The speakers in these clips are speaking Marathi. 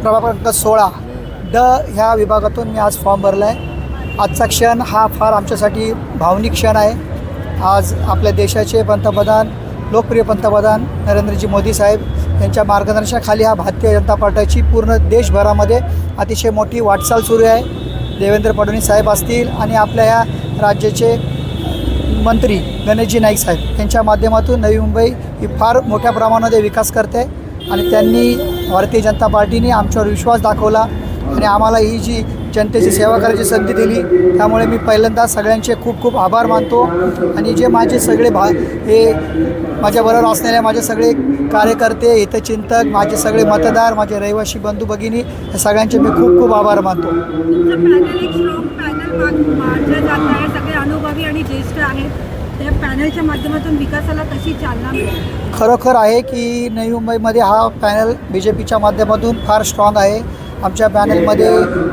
प्रभाग क्रमांक 16 ड ह्या विभागातून मी आज फॉर्म भरला आहे. आजचा क्षण हा फार आमच्यासाठी भावनिक क्षण आहे. आज आपल्या देशाचे पंतप्रधान, लोकप्रिय पंतप्रधान नरेंद्रजी मोदी साहेब यांच्या मार्गदर्शनाखाली हा भारतीय जनता पार्टीची पूर्ण देशभरामध्ये अतिशय मोठी वाटचाल सुरू आहे. देवेंद्र फडणवीस साहेब असतील आणि आपल्या ह्या राज्याचे मंत्री गणेशजी नाईक साहेब यांच्या माध्यमातून नवी मुंबई ही फार मोठ्या प्रमाणामध्ये विकास करते आणि त्यांनी भारतीय जनता पार्टीने आमच्यावर विश्वास दाखवला आणि आम्हाला ही जी जनतेची सेवा करायची संधी दिली, त्यामुळे मी पहिल्यांदा सगळ्यांचे खूप खूप आभार मानतो. आणि जे माझे सगळे हे माझ्याबरोबर असलेले माझे सगळे कार्यकर्ते, हितचिंतक, माझे सगळे मतदार, माझे रहिवासी बंधू भगिनी, या सगळ्यांचे मी खूप खूप आभार मानतो. सगळे अनुभवी आणि ज्येष्ठ आहेत, त्या पॅनलच्या माध्यमातून विकासाला कशी चालना मिळेल? खरोखर आहे की नवी मुंबईमध्ये हा पॅनल BJPच्या माध्यमातून फार स्ट्रॉंग आहे. आमच्या पॅनलमध्ये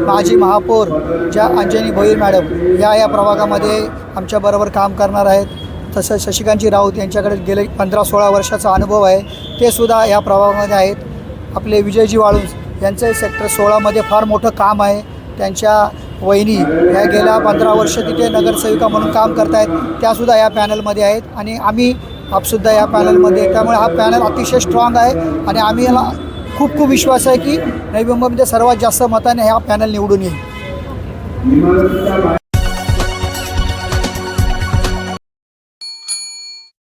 माजी महापौर ज्या अंजनी भोईर मॅडम या प्रभागामध्ये आमच्याबरोबर काम करणार आहेत. तसंच शशिकांतजी राऊत यांच्याकडे गेले 15-16 वर्षाचा अनुभव आहे, ते सुद्धा या प्रभागामध्ये आहेत. आपले विजयजी वाळुंज यांचं सेक्टर 16मध्ये फार मोठं काम आहे. त्यांच्या वहिनी ह्या गेल्या 15 वर्ष तिथे नगरसेविका म्हणून काम करत आहेत, त्यासुद्धा या पॅनलमध्ये आहेत आणि आम्ही आपसुद्धा या पॅनलमध्ये. त्यामुळे हा पॅनल अतिशय स्ट्रॉंग आहे आणि आम्ही याला खूप खूप विश्वास आहे की नवी मुंबईमध्ये सर्वात जास्त मताने हा पॅनल निवडून येईल.